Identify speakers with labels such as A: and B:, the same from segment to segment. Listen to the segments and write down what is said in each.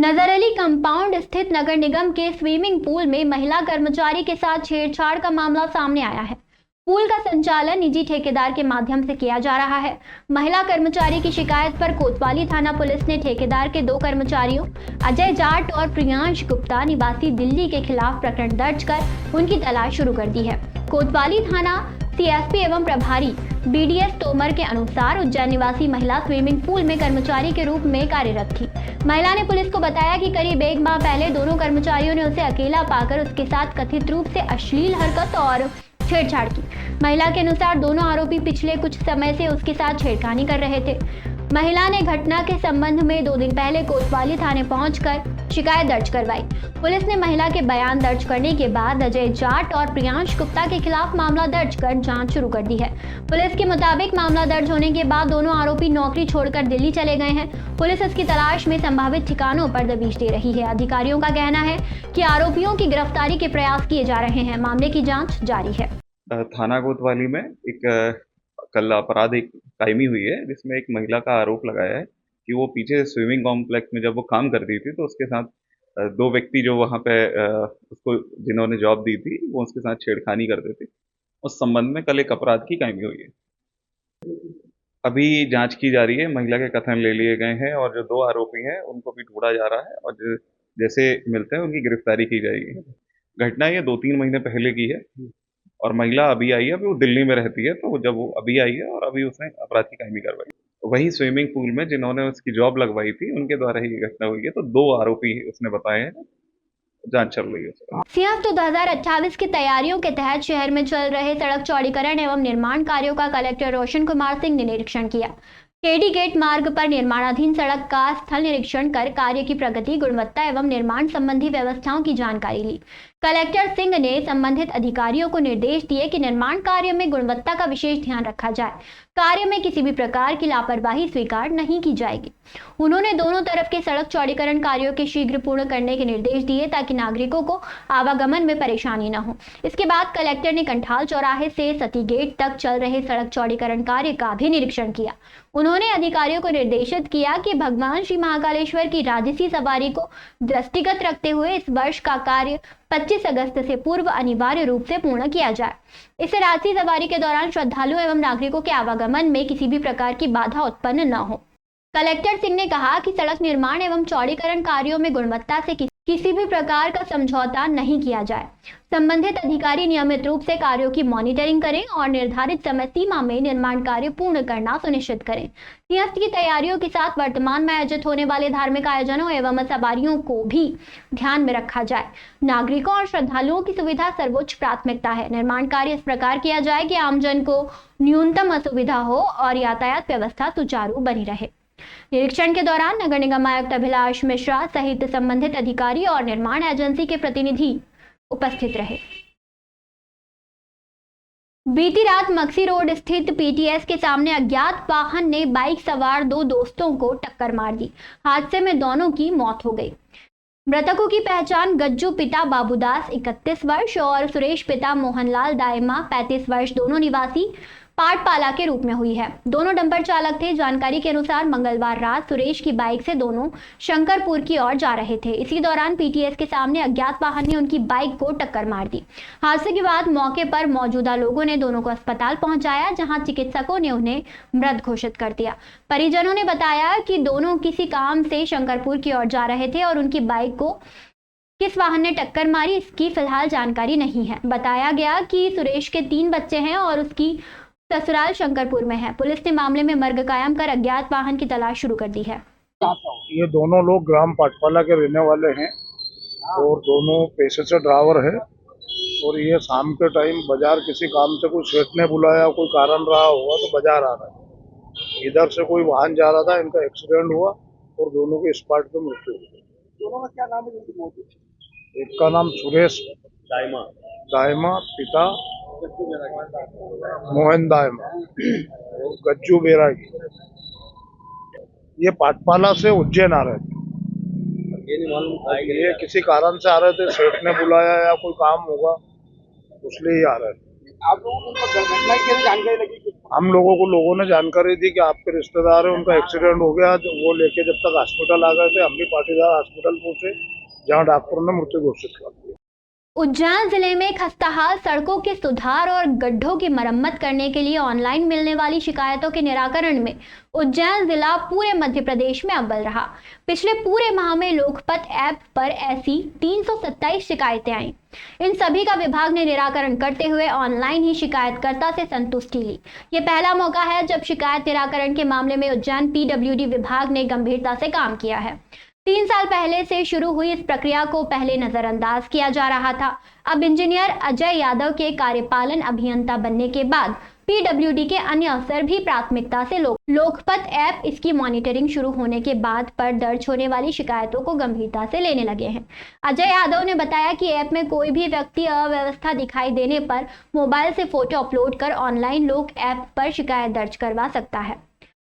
A: नजर अली कंपाउंड स्थित नगर निगम के स्विमिंग पूल में महिला कर्मचारी के साथ छेड़छाड़ का मामला सामने आया है। पूल का संचालन निजी ठेकेदार के माध्यम से किया जा रहा है। महिला कर्मचारी की शिकायत पर कोतवाली थाना पुलिस ने ठेकेदार के 2 कर्मचारियों अजय जाट और प्रियांश गुप्ता निवासी दिल्ली के खिलाफ प्रकरण दर्ज कर उनकी तलाश शुरू कर दी है। कोतवाली थाना सीएसपी एवं प्रभारी बीडीएस तोमर के अनुसार उज्जैन निवासी महिला स्विमिंग पूल में कर्मचारी के रूप में कार्यरत थी। महिला ने पुलिस को बताया कि करीब 1 माह पहले दोनों कर्मचारियों ने उसे अकेला पाकर उसके साथ कथित रूप से अश्लील हरकत और छेड़छाड़ की। महिला के अनुसार दोनों आरोपी पिछले कुछ समय से उसके साथ छेड़खानी कर रहे थे। महिला ने घटना के संबंध में 2 दिन पहले कोतवाली थाने पहुंचकर शिकायत दर्ज करवाई। पुलिस ने महिला के बयान दर्ज करने के बाद अजय जाट और प्रियांश गुप्ता के खिलाफ मामला दर्ज कर जांच शुरू कर दी है। पुलिस के मुताबिक मामला दर्ज होने के बाद दोनों आरोपी नौकरी छोड़कर दिल्ली चले गए हैं। पुलिस इसकी तलाश में संभावित ठिकानों पर दबिश दे रही है। अधिकारियों का कहना है कि आरोपियों की गिरफ्तारी के प्रयास किए जा रहे हैं। मामले की जाँच जारी है।
B: थाना कोतवाली में एक कल अपराध एक कायमी हुई है, जिसमें एक महिला का आरोप लगाया है कि वो पीछे स्विमिंग कॉम्प्लेक्स में जब वो काम करती थी तो उसके साथ 2 व्यक्ति जो वहाँ पे उसको जिन्होंने जॉब दी थी वो उसके साथ छेड़खानी करते थे। उस संबंध में कल एक अपराध की कायमी हुई है। अभी जांच की जा रही है। महिला के कथन ले लिए गए हैं और जो 2 आरोपी हैं उनको भी ढूंढा जा रहा है और जैसे मिलते हैं उनकी गिरफ्तारी की जाएगी। घटना ये 2-3 महीने पहले की है और महिला अभी आई है। अभी वो दिल्ली में रहती है, तो जब वो अभी आई है और अभी उसने अपराध की कायमी करवाई। वही स्विमिंग पूल में जिन्होंने उसकी जॉब लगवाई थी उनके द्वारा ही घटना हुई है। तो 2 आरोपी उसने बताए हैं, जांच चल रही है।
A: सिंहस्थ 2028 की तैयारियों के तहत शहर में चल रहे सड़क चौड़ीकरण एवं निर्माण कार्यों का कलेक्टर रोशन कुमार सिंह ने निरीक्षण किया। केडी गेट मार्ग पर निर्माणाधीन सड़क का स्थल निरीक्षण कर कार्य की प्रगति, गुणवत्ता एवं निर्माण संबंधी व्यवस्थाओं की जानकारी ली। कलेक्टर सिंह ने संबंधित अधिकारियों को निर्देश दिए कि निर्माण कार्य में गुणवत्ता का विशेष ध्यान रखा जाए। कार्य में किसी भी प्रकार की लापरवाही स्वीकार नहीं की जाएगी। उन्होंने दोनों तरफ के सड़क चौड़ीकरण कार्यों के शीघ्र पूर्ण करने के निर्देश दिए ताकि नागरिकों को आवागमन में परेशानी न हो। इसके बाद कलेक्टर ने कंठाल चौराहे से सती गेट तक चल रहे सड़क चौड़ीकरण कार्य का भी निरीक्षण किया। उन्होंने अधिकारियों को निर्देशित किया कि भगवान श्री महाकालेश्वर की राजसी सवारी को दृष्टिगत रखते हुए इस वर्ष का कार्य 25 अगस्त से पूर्व अनिवार्य रूप से पूर्ण किया जाए। इससे राजसी सवारी के दौरान श्रद्धालुओं एवं नागरिकों के आवागमन में किसी भी प्रकार की बाधा उत्पन्न न हो। कलेक्टर सिंह ने कहा कि सड़क निर्माण एवं चौड़ीकरण कार्यों में गुणवत्ता से किसी भी प्रकार का समझौता नहीं किया जाए। संबंधित अधिकारी नियमित रूप से कार्यों की मॉनिटरिंग करें और निर्धारित समय सीमा में निर्माण कार्य पूर्ण करना सुनिश्चित करें। सिंहस्थ की तैयारियों के साथ वर्तमान में आयोजित होने वाले धार्मिक आयोजनों एवं सवारियों को भी ध्यान में रखा जाए। नागरिकों और श्रद्धालुओं की सुविधा सर्वोच्च प्राथमिकता है। निर्माण कार्य इस प्रकार किया जाए कि आमजन को न्यूनतम असुविधा हो और यातायात व्यवस्था सुचारू बनी रहे। निरीक्षण के दौरान नगर निगम आयुक्त अभिलाष मिश्रा सहित संबंधित अधिकारी और निर्माण एजेंसी के प्रतिनिधि उपस्थित रहे। बीती रात मक्सी रोड स्थित पीटीएस के सामने अज्ञात वाहन ने बाइक सवार 2 दोस्तों को टक्कर मार दी। हादसे में दोनों की मौत हो गई। मृतकों की पहचान गज्जू पिता बाबूदास 31 वर्ष और सुरेश पिता मोहनलाल दायमा 35 वर्ष दोनों निवासी पाटपाला के रूप में हुई है। दोनों डंपर चालक थे। जानकारी के अनुसार मंगलवार रात सुरेश की बाइक से दोनों शंकरपुर की ओर जा रहे थे। इसी दौरान पीटीएस के सामने अज्ञात वाहन ने उनकी बाइक को टक्कर मार दी। हादसे के बाद मौके पर मौजूदा लोगों ने दोनों को अस्पताल पहुंचाया, जहां चिकित्सकों ने उन्हें मृत घोषित कर दिया। परिजनों ने बताया कि दोनों किसी काम से शंकरपुर की ओर जा रहे थे और उनकी बाइक को किस वाहन ने टक्कर मारी इसकी फिलहाल जानकारी नहीं है। बताया गया कि सुरेश के 3 बच्चे हैं और उसकी ससुराल शंकरपुर में है। पुलिस ने मामले में मर्ग कायम कर अज्ञात वाहन की तलाश शुरू कर दी है।
C: ये दोनों लोग ग्राम पाटपाला के रहने वाले हैं और दोनों पेशे से ड्राइवर है और ये शाम के टाइम बाजार किसी काम से कोई सेठ ने बुलाया, कोई कारण रहा होगा तो बाजार आ रहा है। इधर से कोई वाहन जा रहा था, इनका एक्सीडेंट हुआ और दोनों की स्पॉट पे मृत्यु हो गई।
D: दोनों का क्या नाम है जिनकी मौत हुई?
C: एक का नाम सुरेश दायमा पिता मोहन दायमा और गज्जू बेरागी। ये पाटपाला से उज्जैन आ रहे थे।
D: ये नहीं मालूम
C: ये किसी कारण से आ रहे थे, सेठ ने बुलाया या कोई काम होगा इसलिए ही आ रहे थे।
D: आप लोगों को घटना की जानकारी लगी?
C: हम लोगों ने जानकारी दी कि आपके रिश्तेदार है, उनका एक्सीडेंट हो गया। वो लेके जब तक हॉस्पिटल आ गए थे, हम भी पाटीदार हॉस्पिटल पहुंचे, जहां डॉक्टरों ने मृत्यु घोषित कर दी।
A: उज्जैन जिले में खस्ताहाल सड़कों के सुधार और गड्ढों की मरम्मत करने के लिए ऑनलाइन मिलने वाली शिकायतों के निराकरण में उज्जैन जिला पूरे मध्य प्रदेश में अव्वल रहा। पिछले पूरे माह में लोकपथ ऐप पर ऐसी 327 शिकायतें आईं। इन सभी का विभाग ने निराकरण करते हुए ऑनलाइन ही शिकायतकर्ता से संतुष्टि ली। ये पहला मौका है जब शिकायत निराकरण के मामले में उज्जैन पीडब्ल्यूडी विभाग ने गंभीरता से काम किया है। 3 साल पहले से शुरू हुई इस प्रक्रिया को पहले नजरअंदाज किया जा रहा था। अब इंजीनियर अजय यादव के कार्यपालन अभियंता बनने के बाद पीडब्ल्यूडी के अन्य अफसर भी प्राथमिकता से लोकपथ ऐप इसकी मॉनिटरिंग शुरू होने के बाद पर दर्ज होने वाली शिकायतों को गंभीरता से लेने लगे हैं। अजय यादव ने बताया कि ऐप में कोई भी व्यक्ति अव्यवस्था दिखाई देने पर मोबाइल से फोटो अपलोड कर ऑनलाइन लोक ऐप पर शिकायत दर्ज करवा सकता है।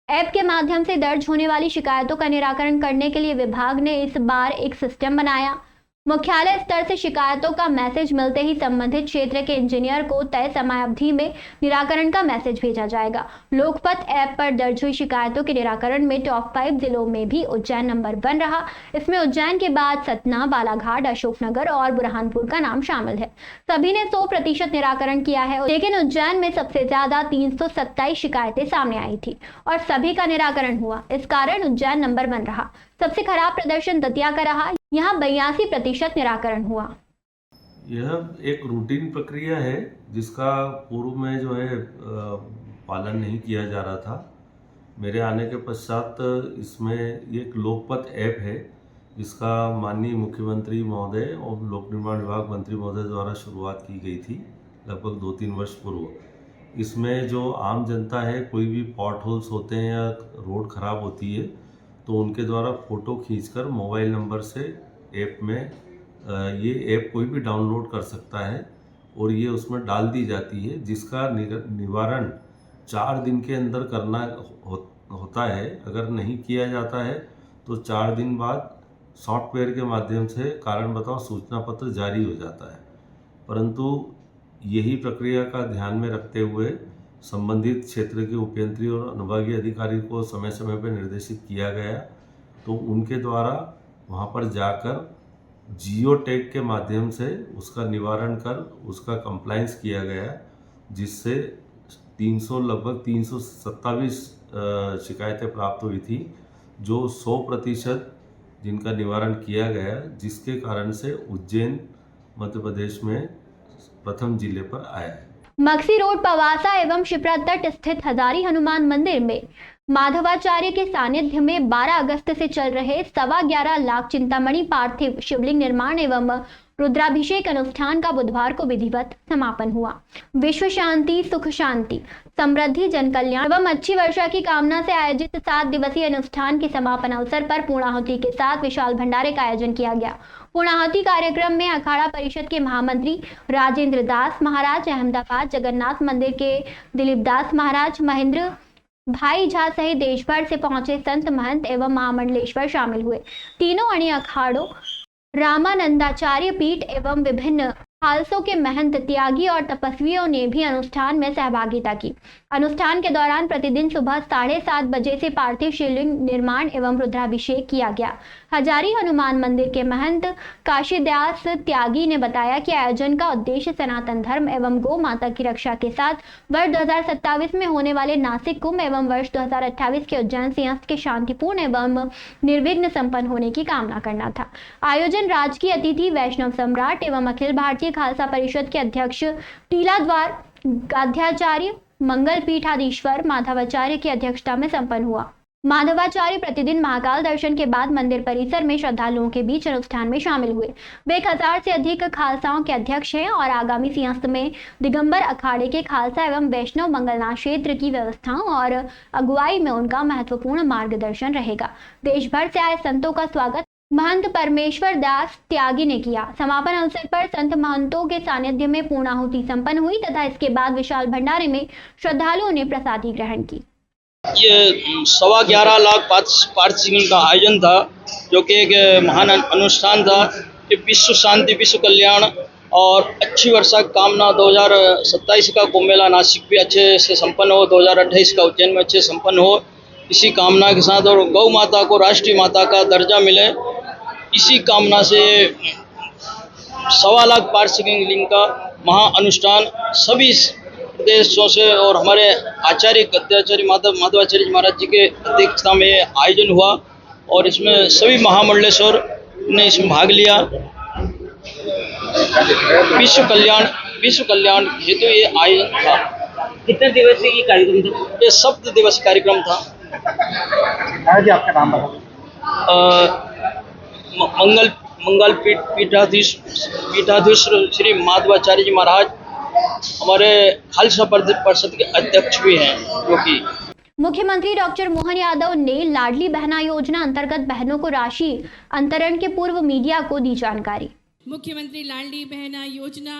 A: ऐप के माध्यम से दर्ज होने वाली शिकायतों का निराकरण करने के लिए विभाग ने इस बार एक सिस्टम बनाया। मुख्यालय स्तर से शिकायतों का मैसेज मिलते ही संबंधित क्षेत्र के इंजीनियर को तय समय अवधि में निराकरण का मैसेज भेजा जाएगा। लोकपथ ऐप पर दर्ज हुई शिकायतों के निराकरण में टॉप 5 जिलों में भी उज्जैन नंबर 1 रहा। इसमें उज्जैन के बाद सतना, बालाघाट, अशोकनगर और बुरहानपुर का नाम शामिल है। सभी ने 100% निराकरण किया है, लेकिन उज्जैन में सबसे ज्यादा 327 शिकायतें सामने आई थी और सभी का निराकरण हुआ। इस कारण उज्जैन नंबर 1 रहा। सबसे खराब प्रदर्शन दतिया का रहा। यहाँ 82% निराकरण हुआ।
E: यह एक रूटीन प्रक्रिया है जिसका पूर्व में जो है पालन नहीं किया जा रहा था। मेरे आने के पश्चात इसमें एक लोकपथ ऐप है जिसका माननीय मुख्यमंत्री महोदय और लोक निर्माण विभाग मंत्री महोदय द्वारा शुरुआत की गई थी लगभग 2-3 वर्ष पूर्व। इसमें जो आम जनता है, कोई भी पॉट होल्स होते हैं या रोड ख़राब होती है तो उनके द्वारा फ़ोटो खींचकर मोबाइल नंबर से ऐप में ये ऐप कोई भी डाउनलोड कर सकता है और ये उसमें डाल दी जाती है, जिसका निवारण 4 दिन के अंदर करना होता है। अगर नहीं किया जाता है तो 4 दिन बाद सॉफ्टवेयर के माध्यम से कारण बताओ सूचना पत्र जारी हो जाता है। परंतु यही प्रक्रिया का ध्यान में रखते हुए संबंधित क्षेत्र के उपयंत्री और अनुभागीय अधिकारी को समय समय पर निर्देशित किया गया, तो उनके द्वारा वहां पर जाकर जियो टैग के माध्यम से उसका निवारण कर उसका कंप्लायंस किया गया, जिससे लगभग 327 शिकायतें प्राप्त हुई थी, जो 100% जिनका निवारण किया गया, जिसके कारण से उज्जैन मध्य प्रदेश में प्रथम जिले पर आया है।
A: मक्सी रोड पवासा एवं शिप्रा तट स्थित हजारी हनुमान मंदिर में माधवाचार्य के सानिध्य में 12 अगस्त से चल रहे 11.25 लाख चिंतामणि पार्थिव शिवलिंग निर्माण एवं रुद्राभिषेक अनुष्ठान का बुधवार को विधिवत समापन हुआ। विश्व शांति, सुख शांति, समृद्धि, जन कल्याण एवं अच्छी वर्षा की कामना से आयोजित 7 दिवसीय अनुष्ठान के समापन अवसर पर पूर्णाहुति के साथ विशाल भंडारे का आयोजन किया गया। पूर्णाहुति कार्यक्रम में अखाड़ा परिषद के महामंत्री राजेंद्र दास महाराज, अहमदाबाद जगन्नाथ मंदिर के दिलीप दास महाराज, महेंद्र भाई झा सहित देश भर से पहुंचे संत, महंत एवं महामंडलेश्वर शामिल हुए। तीनों अणी अखाड़ों, रामानंदाचार्य पीठ एवं विभिन्न खालसों के महंत, त्यागी और तपस्वियों ने भी अनुष्ठान में सहभागिता की। अनुष्ठान के दौरान प्रतिदिन सुबह 7:30 बजे से पार्थिव शिवलिंग निर्माण एवं रुद्राभिषेक किया गया। हजारी हनुमान मंदिर के महंत काशीदास त्यागी ने बताया कि आयोजन का उद्देश्य सनातन धर्म एवं गौ माता की रक्षा के साथ वर्ष 2027 में होने वाले नासिक कुंभ एवं वर्ष 2028 के उज्जैन सिंहस्थ के शांतिपूर्ण एवं निर्विघ्न संपन्न होने की कामना करना था। आयोजन राजकीय अतिथि वैष्णव सम्राट एवं अखिल भारतीय खालसा परिषद के अध्यक्ष टीलाद्वार गाध्याचार्य मंगल पीठाधीश्वर माधवाचार्य की अध्यक्षता में संपन्न हुआ। माधवाचार्य प्रतिदिन महाकाल दर्शन के बाद मंदिर परिसर में श्रद्धालुओं के बीच अनुष्ठान में शामिल हुए। वे 1000 से अधिक खालसाओं के अध्यक्ष हैं और आगामी सिंहस्थ में दिगंबर अखाड़े के खालसा एवं वैष्णव मंगलनाथ क्षेत्र की व्यवस्थाओं और अगुवाई में उनका महत्वपूर्ण मार्गदर्शन रहेगा। देश भर से आए संतों का स्वागत महंत परमेश्वर दास त्यागी ने किया। समापन अवसर पर संत महंतों के सानिध्य में पूर्णाहुति संपन्न हुई तथा इसके बाद विशाल भंडारे में श्रद्धालुओं ने प्रसादी ग्रहण की।
D: ये 11.25 लाख पार्थिव का आयोजन था, जो कि एक महान अनुष्ठान था कि विश्व शांति, विश्व कल्याण और अच्छी वर्षा की कामना 2027 का कुंभ मेला नासिक भी अच्छे से संपन्न हो, 2028 का उज्जैन में अच्छे संपन्न हो, इसी कामना के साथ, और गौ माता को राष्ट्रीय माता का दर्जा मिले, इसी कामना से 1.25 लाख पार्षिकिंग लिंग का महाअनुष्ठान सभी प्रदेशों से और हमारे आचार्य गद्याचार्य माधवाचार्य महाराज जी के अध्यक्षता में आयोजन हुआ और इसमें सभी महामंडलेश्वर ने इसमें भाग लिया। विश्व कल्याण हेतु ये आयोजन था।
F: कितने दिवसीय ये कार्यक्रम था?
D: ये 7 दिवसीय कार्यक्रम था।
F: आपका नाम बताओ।
D: मंगल पीठाधीश श्री माधवाचार्य जी महाराज हमारे खालसा परिषद के अध्यक्ष भी हैं। जो कि
A: मुख्यमंत्री डॉक्टर मोहन यादव ने लाडली बहना योजना अंतर्गत बहनों को राशि अंतरण के पूर्व मीडिया को दी जानकारी।
G: मुख्यमंत्री लाडली बहना योजना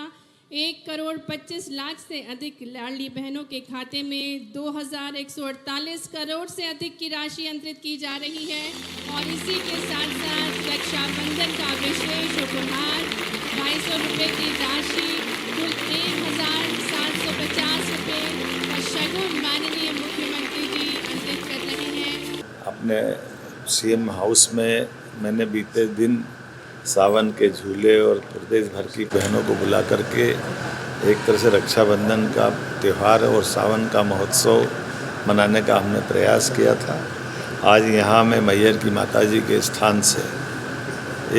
G: 1,25,00,000 से अधिक लाडली बहनों के खाते में 2,148 करोड़ से अधिक की राशि अंतरित की जा रही है और इसी के साथ साथ रक्षाबंधन का विशेष उपहार 2,200 रुपये की राशि कुल 1,750 रुपये का शगुन माननीय मुख्यमंत्री जी अंतरित कर रहे हैं।
H: अपने सीएम हाउस में मैंने बीते दिन सावन के झूले और प्रदेश भर की बहनों को बुला करके एक तरह से रक्षाबंधन का त्यौहार और सावन का महोत्सव मनाने का हमने प्रयास किया था। आज यहाँ मैं मैहर की माताजी के स्थान से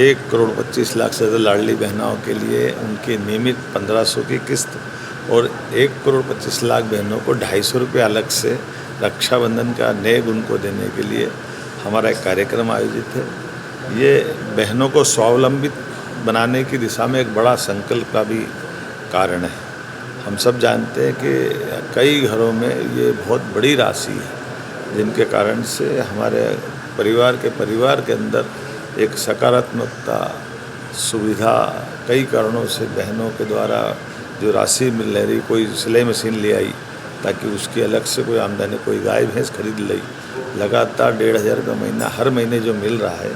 H: 1,25,00,000 से ज़्यादा लाडली बहनों के लिए उनकी नियमित 1,500 की किस्त और 1,25,00,000 बहनों को 250 रुपये अलग से रक्षाबंधन का नेग उनको देने के लिए हमारा एक कार्यक्रम आयोजित है। ये बहनों को स्वावलंबित बनाने की दिशा में एक बड़ा संकल्प का भी कारण है। हम सब जानते हैं कि कई घरों में ये बहुत बड़ी राशि है जिनके कारण से हमारे परिवार के अंदर एक सकारात्मकता सुविधा कई कारणों से बहनों के द्वारा जो राशि मिल रही, कोई सिलाई मशीन ले आई ताकि उसकी अलग से कोई आमदनी, कोई गाय भैंस खरीद ली, लगातार 1,500 का महीना हर महीने जो मिल रहा है,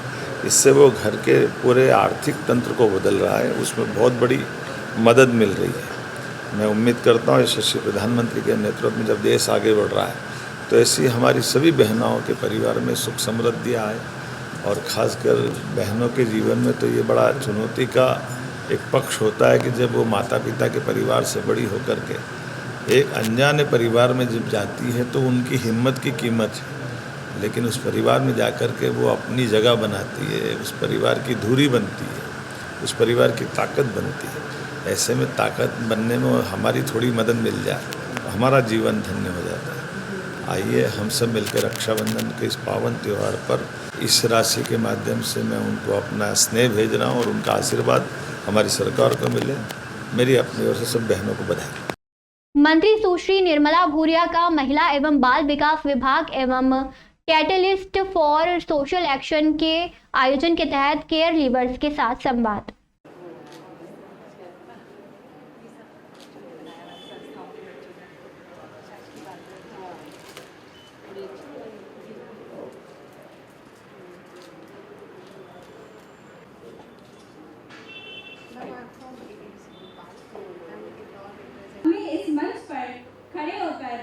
H: इससे वो घर के पूरे आर्थिक तंत्र को बदल रहा है, उसमें बहुत बड़ी मदद मिल रही है। मैं उम्मीद करता हूँ यशस्वी प्रधानमंत्री के नेतृत्व में जब देश आगे बढ़ रहा है तो ऐसी हमारी सभी बहनों के परिवार में सुख समृद्धि आए और ख़ासकर बहनों के जीवन में तो ये बड़ा चुनौती का एक पक्ष होता है कि जब वो माता पिता के परिवार से बड़ी होकर के एक अनजाने परिवार में जब जाती है तो उनकी हिम्मत की कीमत है, लेकिन उस परिवार में जाकर के वो अपनी जगह बनाती है, उस परिवार की धुरी बनती है, उस परिवार की ताकत बनती है। ऐसे में ताकत बनने में हमारी थोड़ी मदद मिल जाए तो हमारा जीवन धन्य हो जाता है। आइए हम सब मिलकर रक्षाबंधन के इस पावन त्यौहार पर इस राशि के माध्यम से मैं उनको अपना स्नेह भेज रहा हूँ और उनका आशीर्वाद हमारी सरकार को मिले। मेरी अपनी ओर से सब बहनों को बधाई।
A: मंत्री सुश्री निर्मला भूरिया का महिला एवं बाल विकास विभाग एवं कैटलिस्ट फॉर सोशल एक्शन के आयोजन के तहत केयर लीवर्स के साथ संवाद।
I: इस मंच पर खड़े होकर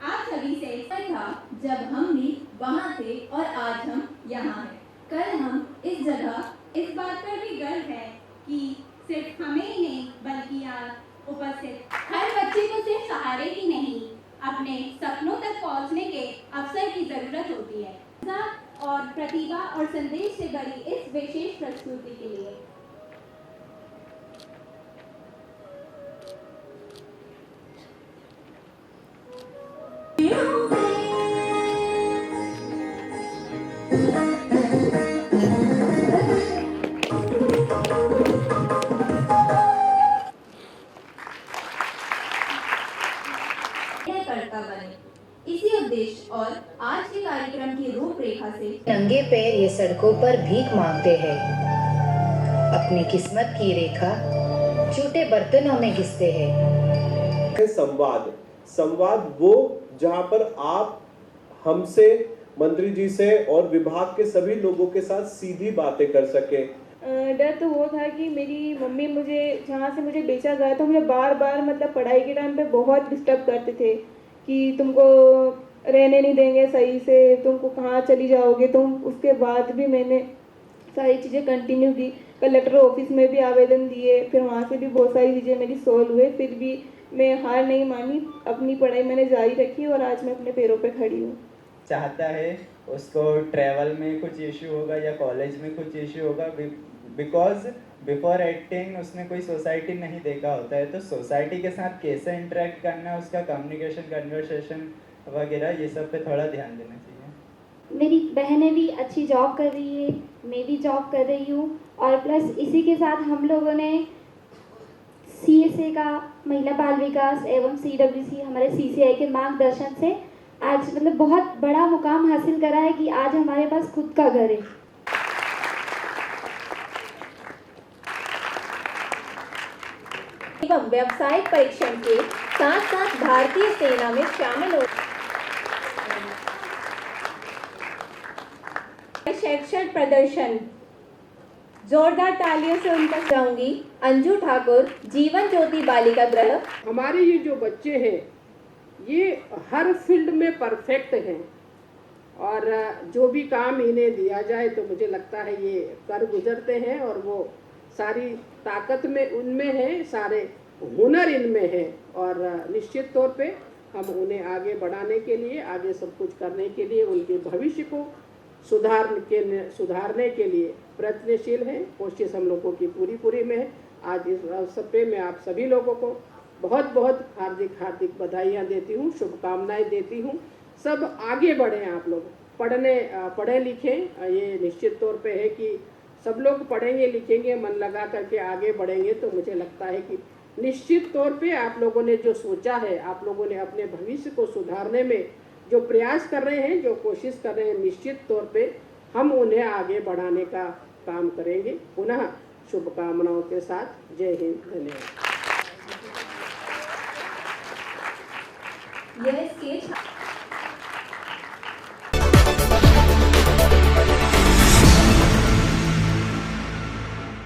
I: आप सभी से था जब हम भी वहाँ थे और आज हम यहाँ हैं। कल हम इस जगह इस बात पर भी गर्व है कि सिर्फ हमें ही नहीं बल्कि आज उपस्थित हर बच्चे को सिर्फ सहारे की नहीं अपने सपनों तक पहुँचने के अवसर की जरूरत होती है। और प्रतिभा और संदेश से भरी इस विशेष प्रस्तुति के लिए इसी उद्देश्य और आज के कार्यक्रम की रूपरेखा से
J: नंगे पैर ये सड़कों पर भीख मांगते हैं, अपनी किस्मत की रेखा छोटे बर्तनों में घिसते हैं।
K: संवाद वो जहाँ पर आप हमसे, मंत्री जी से और विभाग के सभी लोगों के साथ सीधी बातें कर सके।
L: डर तो वो था कि मेरी मम्मी मुझे जहाँ से मुझे बेचा गया तो मुझे बार बार मतलब पढ़ाई के टाइम पे बहुत डिस्टर्ब करते थे कि तुमको रहने नहीं देंगे सही से, तुमको कहाँ चली जाओगे तुम। उसके बाद भी मैंने सारी चीज़ें कंटिन्यू की, कलेक्टर ऑफिस में भी आवेदन दिए, फिर वहाँ से भी बहुत सारी चीज़ें मेरी सोल्व हुए, फिर भी मैं हार नहीं मानी, अपनी पढ़ाई मैंने जारी रखी और आज मैं अपने पैरों पे खड़ी हूँ।
M: चाहता है उसको ट्रैवल में कुछ इशू होगा या कॉलेज में कुछ इशू होगा, बिकॉज बिफोर 18 उसने कोई सोसाइटी नहीं देखा होता है, तो सोसाइटी के साथ कैसे इंटरेक्ट करना है, उसका कम्युनिकेशन, कन्वर्सेशन वगैरह, ये सब पे थोड़ा ध्यान देना चाहिए।
N: मेरी बहनें भी अच्छी जॉब कर रही है, मैं भी जॉब कर रही हूँ, और प्लस इसी के साथ हम लोगों ने CSA का महिला बाल विकास एवं CWC हमारे CCI के मार्गदर्शन से आज मतलब बहुत बड़ा मुकाम हासिल करा है कि आज हमारे पास खुद का घर है।
I: एवं व्यावसायिक परीक्षण के साथ साथ भारतीय सेना में शामिल हो शैक्षणिक प्रदर्शन, जोरदार तालियों से उनका चाहूंगी। अंजू ठाकुर, जीवन ज्योति बालिका गृह।
O: हमारे ये जो बच्चे हैं ये हर फील्ड में परफेक्ट हैं और जो भी काम इन्हें दिया जाए तो मुझे लगता है ये कर गुजरते हैं, और वो सारी ताकत में उनमें है, सारे हुनर इनमें है, और निश्चित तौर पे हम उन्हें आगे बढ़ाने के लिए, आगे सब कुछ करने के लिए, उनके भविष्य को सुधारने के लिए प्रयत्नशील हैं। कोशिश हम लोगों की पूरी में है। आज इस अवसर पे मैं आप सभी लोगों को बहुत बहुत हार्दिक बधाइयाँ देती हूँ, शुभकामनाएं देती हूँ। सब आगे बढ़ें, आप लोग पढ़ें लिखें। ये निश्चित तौर पे है कि सब लोग पढ़ेंगे लिखेंगे, मन लगा करके आगे बढ़ेंगे तो मुझे लगता है कि निश्चित तौर पे आप लोगों ने जो सोचा है, आप लोगों ने अपने भविष्य को सुधारने में जो प्रयास कर रहे हैं, जो कोशिश कर रहे हैं, निश्चित तौर पे हम उन्हें आगे बढ़ाने का काम करेंगे। पुनः शुभकामनाओं के साथ जय हिंद, धन्यवाद।
I: यह स्केच